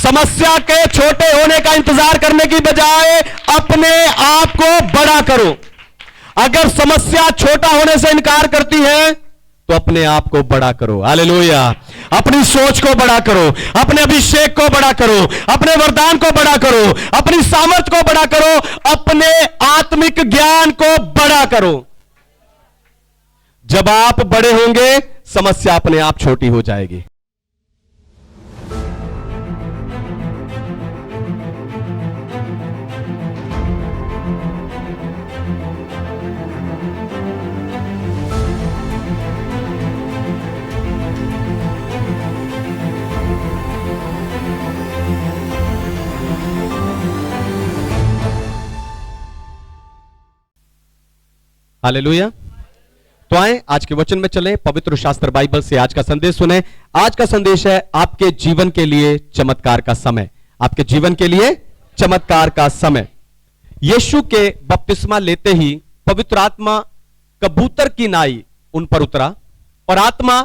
समस्या के छोटे होने का इंतजार करने की बजाय अपने आप को बड़ा करो। अगर समस्या छोटा होने से इनकार करती है तो अपने आप को बड़ा करो। हालेलुया। अपनी सोच को बड़ा करो, अपने अभिषेक को बड़ा करो, अपने वरदान को बड़ा करो, अपनी सामर्थ को बड़ा करो, अपने आत्मिक ज्ञान को बड़ा करो। जब आप बड़े होंगे समस्या अपने आप छोटी हो जाएगी। हालेलुया। तो आए आज के वचन में चले, पवित्र शास्त्र बाइबल से आज का संदेश सुने। आज का संदेश है आपके जीवन के लिए चमत्कार का समय। आपके जीवन के लिए चमत्कार का समय। यीशु के बपतिस्मा लेते ही पवित्र आत्मा कबूतर की नाई उन पर उतरा और आत्मा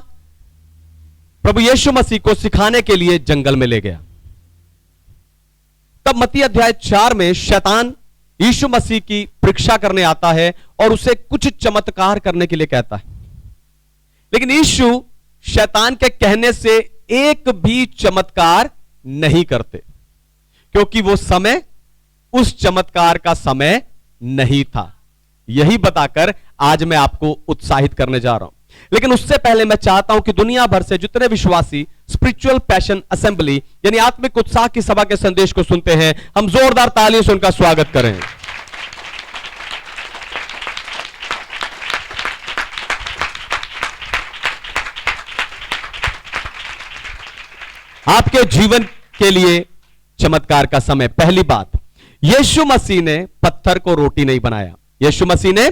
प्रभु यीशु मसीह को सिखाने के लिए जंगल में ले गया। तब मत्ती अध्याय 4 में शैतान यीशु मसीह की परीक्षा करने आता है और उसे कुछ चमत्कार करने के लिए कहता है। लेकिन यीशु शैतान के कहने से एक भी चमत्कार नहीं करते, क्योंकि वो समय उस चमत्कार का समय नहीं था। यही बताकर आज मैं आपको उत्साहित करने जा रहा हूं। लेकिन उससे पहले मैं चाहता हूं कि दुनिया भर से जितने विश्वासी स्पिरिचुअल पैशन असेंबली यानी आत्मिक उत्साह की सभा के संदेश को सुनते हैं, हम जोरदार तालियों से उनका स्वागत करें। आपके जीवन के लिए चमत्कार का समय। पहली बात, यीशु मसीह ने पत्थर को रोटी नहीं बनाया। यीशु मसीह ने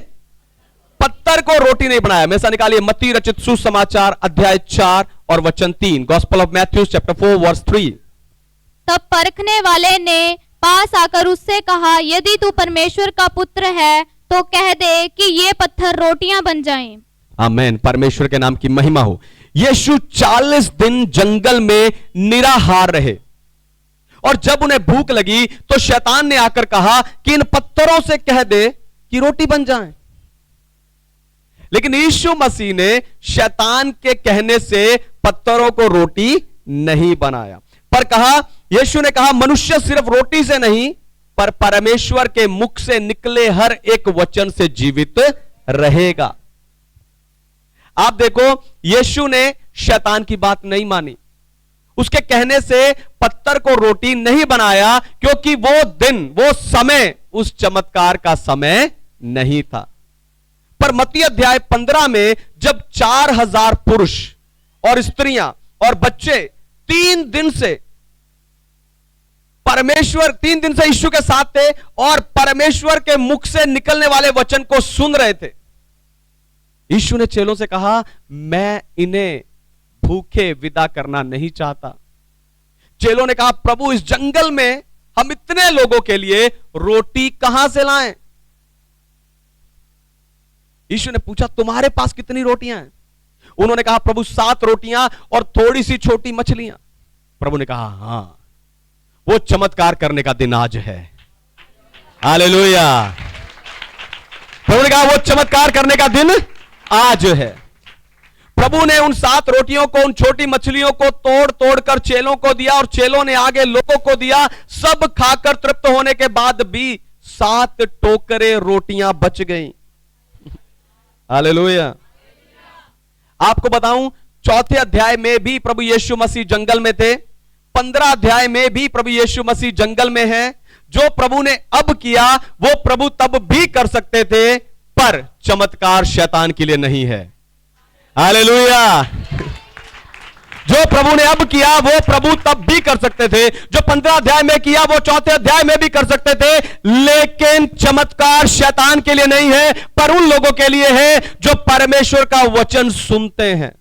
पत्थर को रोटी नहीं बनाया। में से निकालिए मत्ती रचित सुसमाचार अध्याय 4 और वचन 3। Gospel of Matthew chapter 4 verse 3। तब परखने वाले ने पास आकर उससे कहा, यदि तू परमेश्वर का पुत्र है तो कह दे कि ये पत्थर रोटियां बन जाएं। आमीन। परमेश्वर के नाम की महिमा हो। यीशु 40 दिन जंगल में निराहार रहे और जब उन्हें भूख लगी तो शैतान ने आकर कहा कि इन पत्थरों से कह दे कि रोटी बन जाए। लेकिन यीशु मसीह ने शैतान के कहने से पत्थरों को रोटी नहीं बनाया, पर कहा, यीशु ने कहा, मनुष्य सिर्फ रोटी से नहीं पर परमेश्वर के मुख से निकले हर एक वचन से जीवित रहेगा। आप देखो, यीशु ने शैतान की बात नहीं मानी, उसके कहने से पत्थर को रोटी नहीं बनाया, क्योंकि वो दिन, वो समय उस चमत्कार का समय नहीं था। पर मत्ती अध्याय 15 में जब 4000 पुरुष और स्त्रियां और बच्चे 3 दिन से यीशु के साथ थे और परमेश्वर के मुख से निकलने वाले वचन को सुन रहे थे, यीशु ने चेलों से कहा, मैं इन्हें भूखे विदा करना नहीं चाहता। चेलों ने कहा, प्रभु इस जंगल में हम इतने लोगों के लिए रोटी कहां से लाएं? यीशु ने पूछा, तुम्हारे पास कितनी रोटियां हैं? उन्होंने कहा, प्रभु 7 रोटियां और थोड़ी सी छोटी मछलियां। प्रभु ने कहा, हां, वो चमत्कार करने का दिन आज है। हालेलुया। प्रभु ने कहा, वो चमत्कार करने का दिन आज है। प्रभु ने उन 7 रोटियों को, उन छोटी मछलियों को तोड़ तोड़कर चेलों को दिया और चेलों ने आगे लोगों को दिया। सब खाकर तृप्त होने के बाद भी 7 टोकरे रोटियां बच गईं। हालेलुया। आपको बताऊं, 4थे अध्याय में भी प्रभु यीशु मसीह जंगल में थे, 15 अध्याय में भी प्रभु यीशु मसीह जंगल में है। जो प्रभु ने अब किया वो प्रभु तब भी कर सकते थे, पर चमत्कार शैतान के लिए नहीं है। हालेलुया। जो प्रभु ने अब किया वो प्रभु तब भी कर सकते थे, जो 15 अध्याय में किया वो 4थे अध्याय में भी कर सकते थे, लेकिन चमत्कार शैतान के लिए नहीं है, पर उन लोगों के लिए है जो परमेश्वर का वचन सुनते हैं।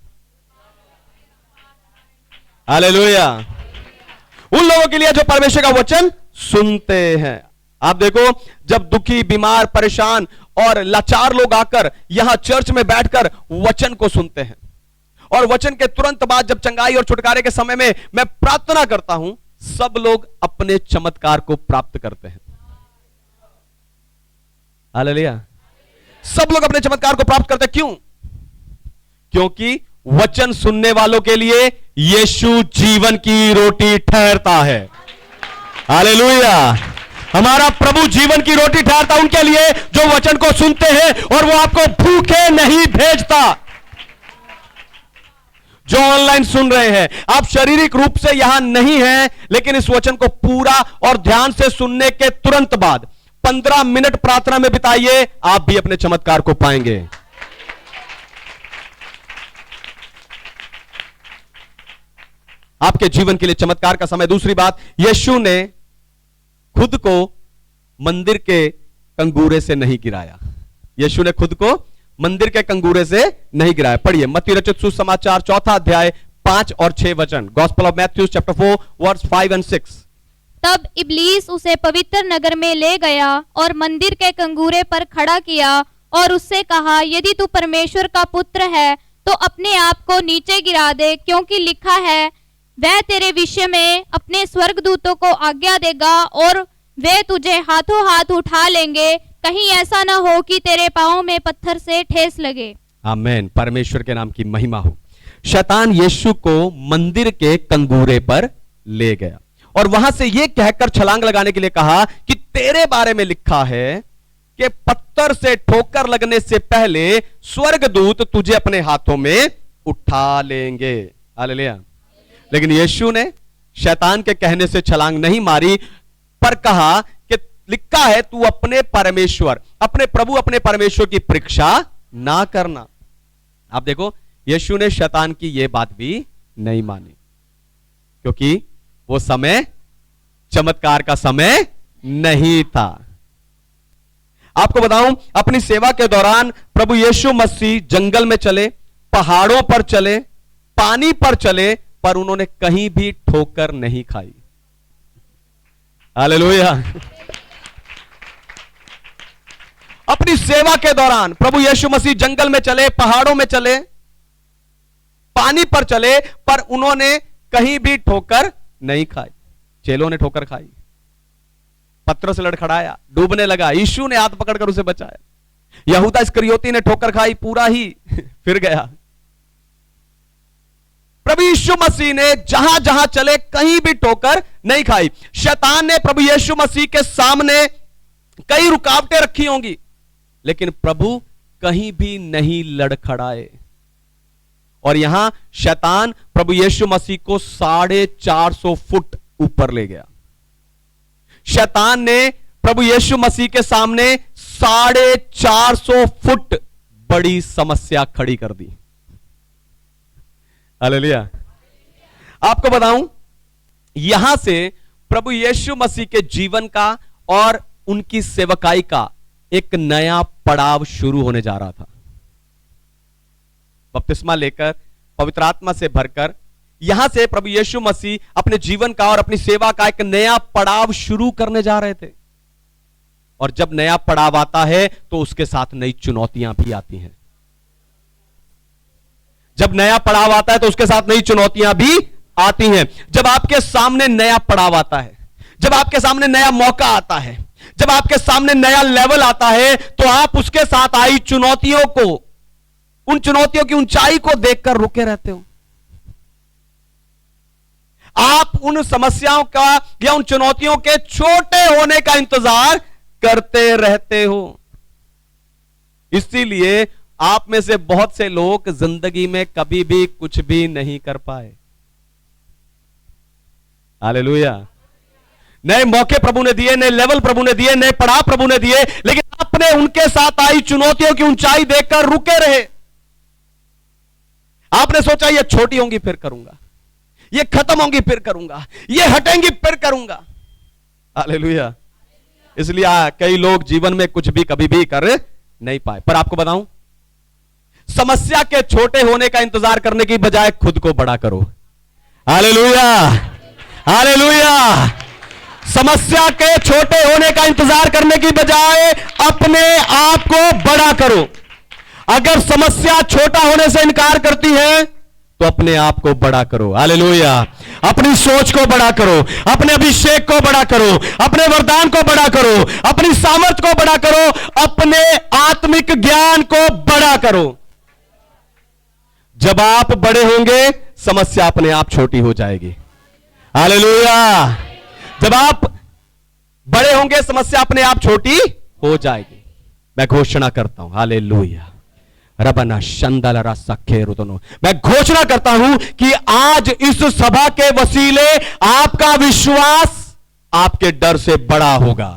हालेलुया। उन लोगों के लिए जो परमेश्वर का वचन सुनते हैं। आप देखो, जब दुखी, बीमार, परेशान और लाचार लोग आकर यहां चर्च में बैठकर वचन को सुनते हैं और वचन के तुरंत बाद जब चंगाई और छुटकारे के समय में मैं प्रार्थना करता हूं, सब लोग अपने चमत्कार को प्राप्त करते हैं। हालेलुया। सब लोग अपने चमत्कार को प्राप्त करते हैं। क्यों? क्योंकि वचन सुनने वालों के लिए यीशु जीवन की रोटी ठहरता है। हालेलुया। हमारा प्रभु जीवन की रोटी ठहरता उनके लिए जो वचन को सुनते हैं, और वो आपको भूखे नहीं भेजता। जो ऑनलाइन सुन रहे हैं, आप शारीरिक रूप से यहां नहीं हैं, लेकिन इस वचन को पूरा और ध्यान से सुनने के तुरंत बाद 15 मिनट प्रार्थना में बिताइए, आप भी अपने चमत्कार को पाएंगे। आपके जीवन के लिए चमत्कार का समय। दूसरी बात, यीशु ने खुद को मंदिर के कंगूरे से नहीं गिराया। यीशु ने खुद को मंदिर के कंगूरे से नहीं गिराया। पढ़िए मत्ती रचित सुसमाचार 4 अध्याय 5 और 6 वचन। Gospel of Matthew chapter 4 verse 5 and 6। तब इब्लीस उसे पवित्र नगर में ले गया और मंदिर के कंगूरे पर खड़ा किया और उससे कहा, यदि तू परमेश्वर का पुत्र है तो अपने आप को नीचे गिरा दे, क्योंकि लिखा है, वह तेरे विषय में अपने स्वर्गदूतों को आज्ञा देगा और वे तुझे हाथों हाथ उठा लेंगे, कहीं ऐसा ना हो कि तेरे पांव में पत्थर से ठेस लगे। आमेन। परमेश्वर के नाम की महिमा हो। शैतान यीशु को मंदिर के कंगूरे पर ले गया और वहां से यह कहकर छलांग लगाने के लिए कहा कि तेरे बारे में लिखा है कि पत्थर से ठोकर लगने से पहले स्वर्गदूत तुझे अपने हाथों में उठा लेंगे। हालेलुया। लेकिन यीशु ने शैतान के कहने से छलांग नहीं मारी, पर कहा कि लिखा है, तू अपने परमेश्वर, अपने प्रभु, अपने परमेश्वर की परीक्षा ना करना। आप देखो, यीशु ने शैतान की यह बात भी नहीं मानी, क्योंकि वो समय चमत्कार का समय नहीं था। आपको बताऊं, अपनी सेवा के दौरान प्रभु यीशु मसीह जंगल में चले, पहाड़ों पर चले, पानी पर चले, पर उन्होंने कहीं भी ठोकर नहीं खाई। हालेलुया। अपनी सेवा के दौरान प्रभु यीशु मसीह जंगल में चले, पहाड़ों में चले, पानी पर चले, पर उन्होंने कहीं भी ठोकर नहीं खाई। चेलों ने ठोकर खाई, पत्थरों से लड़खड़ाया, डूबने लगा, यीशु ने हाथ पकड़कर उसे बचाया। यहूदा इस्करियोती ने ठोकर खाई, पूरा ही फिर गया। प्रभु यीशु मसीह ने जहां जहां चले कहीं भी ठोकर नहीं खाई। शैतान ने प्रभु यीशु मसीह के सामने कई रुकावटें रखी होंगी, लेकिन प्रभु कहीं भी नहीं लड़खड़ाए। और यहां शैतान प्रभु यीशु मसीह को 450 फुट ऊपर ले गया। शैतान ने प्रभु यीशु मसीह के सामने 450 फुट बड़ी समस्या खड़ी कर दी। हालेलुया। आपको बताऊं, यहां से प्रभु यीशु मसीह के जीवन का और उनकी सेवकाई का एक नया पड़ाव शुरू होने जा रहा था। बपतिस्मा लेकर, पवित्र आत्मा से भरकर, यहां से प्रभु यीशु मसीह अपने जीवन का और अपनी सेवा का एक नया पड़ाव शुरू करने जा रहे थे। और जब नया पड़ाव आता है तो उसके साथ नई चुनौतियां भी आती हैं। जब नया पड़ाव आता है तो उसके साथ नई चुनौतियां भी आती हैं। जब आपके सामने नया पड़ाव आता है, जब आपके सामने नया मौका आता है, जब आपके सामने नया लेवल आता है, तो आप उसके साथ आई चुनौतियों को, उन चुनौतियों की ऊंचाई को देखकर रुके रहते हो। आप उन समस्याओं का या उन चुनौतियों के छोटे होने का इंतजार करते रहते हो। इसीलिए आप में से बहुत से लोग जिंदगी में कभी भी कुछ भी नहीं कर पाए। हालेलुया। नए मौके प्रभु ने दिए, नए लेवल प्रभु ने दिए, नए पड़ाव प्रभु ने दिए, लेकिन आपने उनके साथ आई चुनौतियों की ऊंचाई देखकर रुके रहे। आपने सोचा ये छोटी होंगी फिर करूंगा, ये खत्म होंगी फिर करूंगा, ये हटेंगी फिर करूंगा। हालेलुया। इसलिए कई लोग जीवन में कुछ भी कभी भी कर नहीं पाए। पर आपको बताऊं, समस्या के छोटे होने का इंतजार करने की बजाय खुद को बड़ा करो। हालेलुया। हालेलुया। समस्या के छोटे होने का इंतजार करने की बजाय अपने आप को बड़ा करो। अगर समस्या छोटा होने से इनकार करती है तो अपने आप को बड़ा करो। हालेलुया। अपनी सोच को बड़ा करो, अपने अभिषेक को बड़ा करो, अपने वरदान को बड़ा करो, अपनी सामर्थ को बड़ा करो, अपने आत्मिक ज्ञान को बड़ा करो। जब आप बड़े होंगे समस्या अपने आप छोटी हो जाएगी। हालेलुया। जब आप बड़े होंगे समस्या अपने आप छोटी हो जाएगी। मैं घोषणा करता हूं, हालेलुया, रबना शंदलरा सखेरु दोनों, मैं घोषणा करता हूं कि आज इस सभा के वसीले आपका विश्वास आपके डर से बड़ा होगा।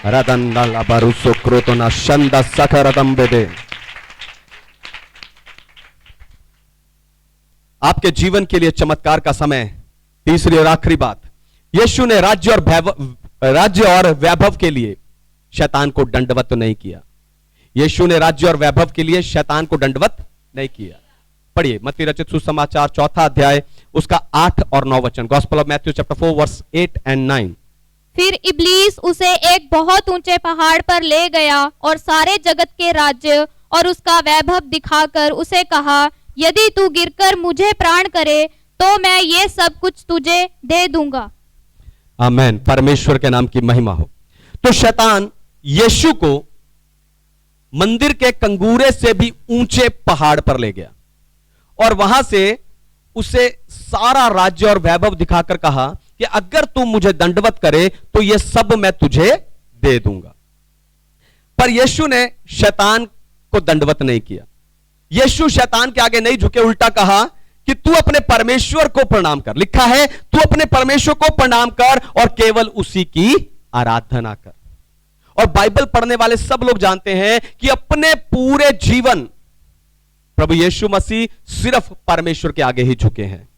रदंदल अबरुसो क्रोतोना शंद सखरदम बेदे। आपके जीवन के लिए चमत्कार का समय। तीसरी और आखिरी बात, यीशु ने राज्य और वैभव के लिए शैतान को दंडवत नहीं किया। यीशु ने राज्य और वैभव के लिए शैतान को दंडवत नहीं किया। पढ़िए मत्ती रचित सुसमाचार 4 अध्याय उसका 8 और 9 वचन। Gospel of Matthew chapter 4 verse 8 and 9। फिर इब्लीस उसे एक बहुत ऊंचे पहाड़ पर ले गया और सारे जगत के राज्य और उसका वैभव दिखाकर उसे कहा, यदि तू गिरकर मुझे प्राण करे तो मैं ये सब कुछ तुझे दे दूंगा। आमेन। परमेश्वर के नाम की महिमा हो। तो शैतान यीशु को मंदिर के कंगूरे से भी ऊंचे पहाड़ पर ले गया और वहां से उसे सारा राज्य और वैभव दिखाकर कहा कि अगर तू मुझे दंडवत करे तो यह सब मैं तुझे दे दूंगा। पर यीशु ने शैतान को दंडवत नहीं किया। यीशु शैतान के आगे नहीं झुके, उल्टा कहा कि तू अपने परमेश्वर को प्रणाम कर। लिखा है तू अपने परमेश्वर को प्रणाम कर और केवल उसी की आराधना कर। और बाइबल पढ़ने वाले सब लोग जानते हैं कि अपने पूरे जीवन प्रभु यीशु मसीह सिर्फ परमेश्वर के आगे ही झुके हैं,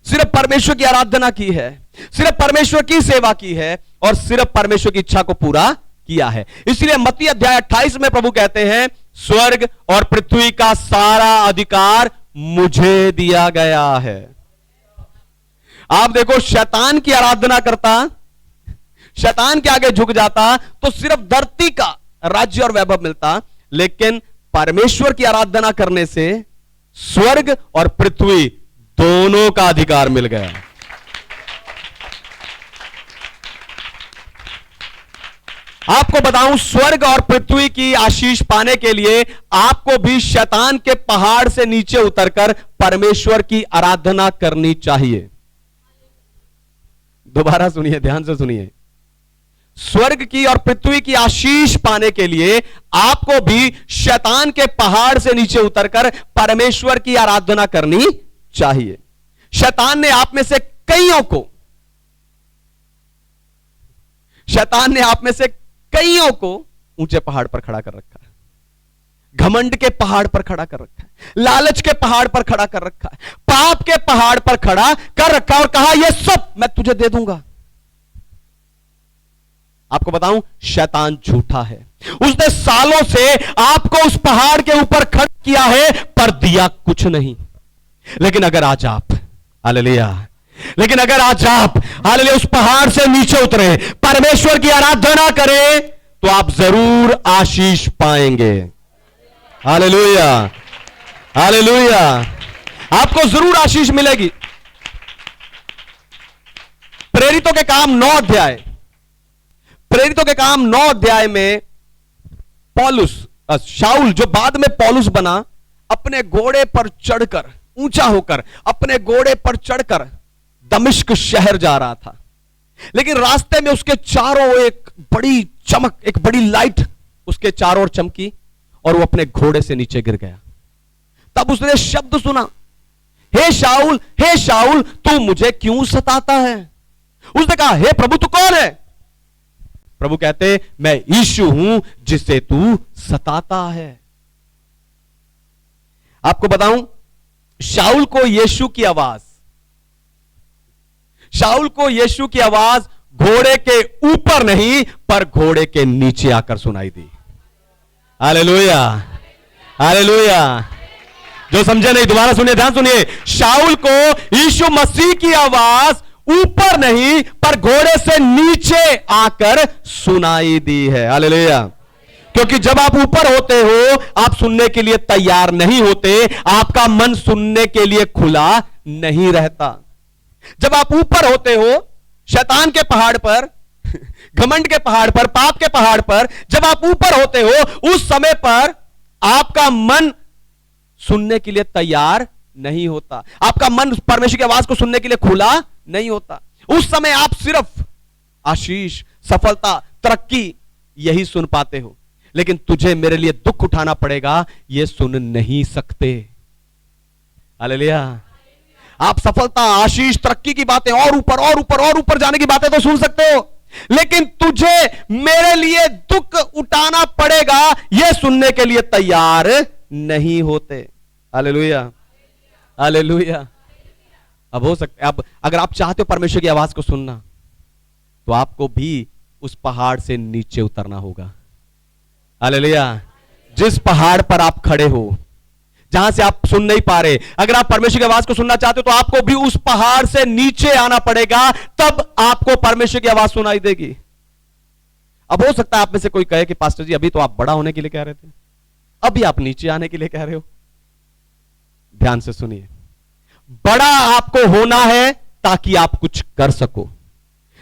सिर्फ परमेश्वर की आराधना की है, सिर्फ परमेश्वर की सेवा की है और सिर्फ परमेश्वर की इच्छा को पूरा किया है। इसलिए मत्ती अध्याय 28 में प्रभु कहते हैं, स्वर्ग और पृथ्वी का सारा अधिकार मुझे दिया गया है। आप देखो, शैतान की आराधना करता, शैतान के आगे झुक जाता तो सिर्फ धरती का राज्य और वैभव मिलता, लेकिन परमेश्वर की आराधना करने से स्वर्ग और पृथ्वी दोनों का अधिकार मिल गया। आपको बताऊं, स्वर्ग और पृथ्वी की आशीष पाने के लिए आपको भी शैतान के पहाड़ से नीचे उतरकर परमेश्वर की आराधना करनी चाहिए। दोबारा सुनिए, ध्यान से सुनिए। स्वर्ग की और पृथ्वी की आशीष पाने के लिए आपको भी शैतान के पहाड़ से नीचे उतरकर परमेश्वर की आराधना करनी चाहिए। शैतान ने आप में से कईयों को ऊंचे पहाड़ पर खड़ा कर रखा है, घमंड के पहाड़ पर खड़ा कर रखा है, लालच के पहाड़ पर खड़ा कर रखा है, पाप के पहाड़ पर खड़ा कर रखा और कहा यह सब मैं तुझे दे दूंगा। आपको बताऊं, शैतान झूठा है। उसने सालों से आपको उस पहाड़ के ऊपर खड़ा किया है पर दिया कुछ नहीं। लेकिन अगर आज आप, हालेलुया, लेकिन अगर आज आप, हालेलुया, उस पहाड़ से नीचे उतरे, परमेश्वर की आराधना करें तो आप जरूर आशीष पाएंगे। हालेलुया, हालेलुया, आपको जरूर आशीष मिलेगी। प्रेरितों के काम 9 अध्याय, प्रेरितों के काम 9 अध्याय में पौलुस, शाऊल जो बाद में पौलुस बना, अपने घोड़े पर चढ़कर, ऊंचा होकर अपने घोड़े पर चढ़कर दमिश्क शहर जा रहा था। लेकिन रास्ते में उसके चारों एक बड़ी चमक, एक बड़ी लाइट उसके चारों ओर चमकी और वो अपने घोड़े से नीचे गिर गया। तब उसने शब्द सुना, हे शाऊल तू मुझे क्यों सताता है? उसने कहा, हे प्रभु तू कौन है? प्रभु कहते, मैं यीशु हूं जिसे तू सताता है। आपको बताऊं, शाऊल को यीशु की आवाज घोड़े के ऊपर नहीं पर घोड़े के नीचे आकर सुनाई दी। Hallelujah, hallelujah. जो समझे नहीं दोबारा सुनिए, ध्यान सुनिए। शाऊल को यीशु मसीह की आवाज ऊपर नहीं पर घोड़े से नीचे आकर सुनाई दी है। हालेलुया। क्योंकि जब आप ऊपर होते हो आप सुनने के लिए तैयार नहीं होते, आपका मन सुनने के लिए खुला नहीं रहता। जब आप ऊपर होते हो शैतान के पहाड़ पर, घमंड के पहाड़ पर, पाप के पहाड़ पर, जब आप ऊपर होते हो उस समय पर आपका मन सुनने के लिए तैयार नहीं होता, आपका मन परमेश्वर की आवाज को सुनने के लिए खुला नहीं होता। उस समय आप सिर्फ आशीष, सफलता, तरक्की यही सुन पाते हो, लेकिन तुझे मेरे लिए दुख उठाना पड़ेगा, यह सुन नहीं सकते। हालेलुया। आप सफलता, आशीष, तरक्की की बातें और ऊपर और ऊपर और ऊपर जाने की बातें तो सुन सकते हो, लेकिन तुझे मेरे लिए दुख उठाना पड़ेगा, यह सुनने के लिए तैयार नहीं होते। Hallelujah, hallelujah. अब हो सकता है, अब अगर आप चाहते हो परमेश्वर की आवाज को सुनना, तो आपको भी उस पहाड़ से नीचे उतरना होगा। हालेलुया। जिस पहाड़ पर आप खड़े हो, जहां से आप सुन नहीं पा रहे, अगर आप परमेश्वर की आवाज को सुनना चाहते हो तो आपको भी उस पहाड़ से नीचे आना पड़ेगा, तब आपको परमेश्वर की आवाज सुनाई देगी। अब हो सकता है आप में से कोई कहे कि पास्टर जी अभी तो आप बड़ा होने के लिए कह रहे थे, अभी आप नीचे आने के लिए कह रहे हो। ध्यान से सुनिए, बड़ा आपको होना है ताकि आप कुछ कर सको,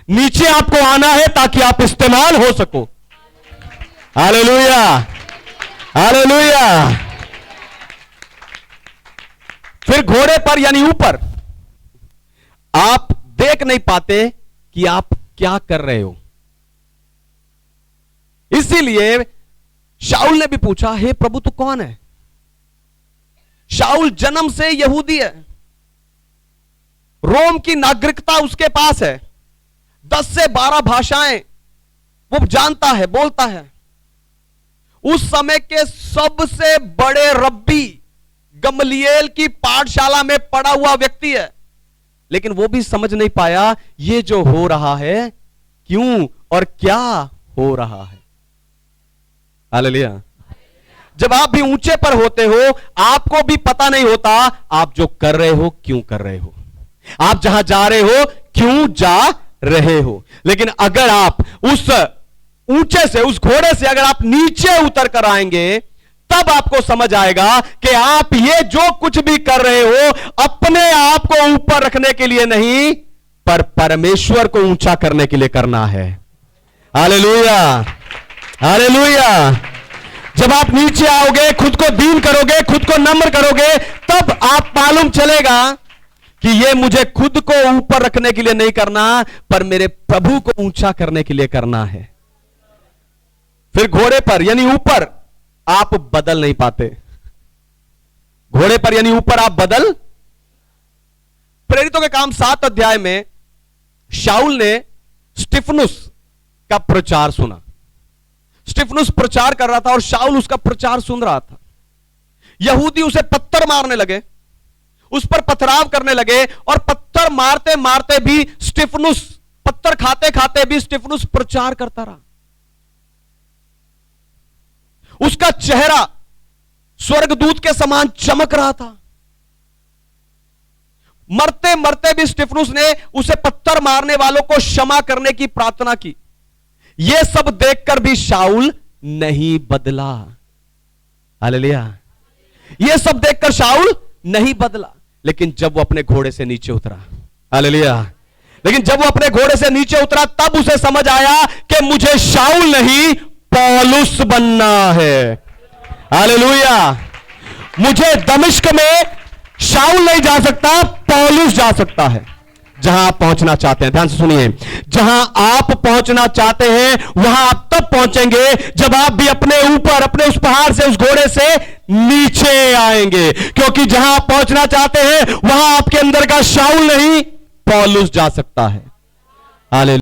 नीचे आपको आना है ताकि आप इस्तेमाल हो सको। Hallelujah, hallelujah. फिर घोड़े पर यानी ऊपर आप देख नहीं पाते कि आप क्या कर रहे हो। इसीलिए शाऊल ने भी पूछा, हे प्रभु तू कौन है? शाऊल जन्म से यहूदी है, रोम की नागरिकता उसके पास है, 10 से 12 भाषाएं वो जानता है, बोलता है। उस समय के सबसे बड़े रब्बी गमलीएल की पाठशाला में पढ़ा हुआ व्यक्ति है, लेकिन वो भी समझ नहीं पाया ये जो हो रहा है क्यों और क्या हो रहा है। हालेलुया। जब आप भी ऊंचे पर होते हो आपको भी पता नहीं होता आप जो कर रहे हो क्यों कर रहे हो, आप जहां जा रहे हो क्यों जा रहे हो। लेकिन अगर आप उस ऊंचे से, उस घोड़े से अगर आप नीचे उतर कर आएंगे, तब आपको समझ आएगा कि आप ये जो कुछ भी कर रहे हो अपने आप को ऊपर रखने के लिए नहीं, पर परमेश्वर को ऊंचा करने के लिए करना है। Hallelujah, hallelujah. जब आप नीचे आओगे, खुद को दीन करोगे, खुद को नम्र करोगे, तब आप मालूम चलेगा कि ये मुझे खुद को ऊपर रखने के लिए नहीं करना, पर मेरे प्रभु को ऊंचा करने के लिए करना है। फिर घोड़े पर यानी ऊपर आप बदल नहीं पाते, घोड़े पर यानी ऊपर आप बदल। प्रेरितों के काम 7 अध्याय में शाऊल ने स्टिफनुस का प्रचार सुना। स्टिफनुस प्रचार कर रहा था और शाऊल उसका प्रचार सुन रहा था। यहूदी उसे पत्थर मारने लगे, उस पर पथराव करने लगे, और पत्थर मारते मारते भी स्टिफनुस, पत्थर खाते खाते भी स्टिफनुस प्रचार करता रहा। उसका चेहरा स्वर्गदूत के समान चमक रहा था। मरते मरते भी स्टिफनुस ने उसे पत्थर मारने वालों को क्षमा करने की प्रार्थना की। यह सब देखकर भी शाऊल नहीं बदला। हालेलुया। यह सब देखकर शाऊल नहीं बदला, लेकिन जब वो अपने घोड़े से नीचे उतरा, हालेलुया, लेकिन जब वो अपने घोड़े से नीचे उतरा तब उसे समझ आया कि मुझे शाऊल नहीं पौलुस बनना है। हालेलुया। मुझे दमिश्क में शाऊल नहीं जा सकता, पौलुस जा सकता है। जहां आप पहुंचना चाहते हैं, ध्यान से सुनिए, जहां आप पहुंचना चाहते हैं वहां आप तब पहुंचेंगे जब आप भी अपने ऊपर, अपने उस पहाड़ से, उस घोड़े से नीचे आएंगे। क्योंकि जहां आप पहुंचना चाहते हैं वहां आपके अंदर का शाऊल नहीं पौलुस जा सकता है। हालेलुया।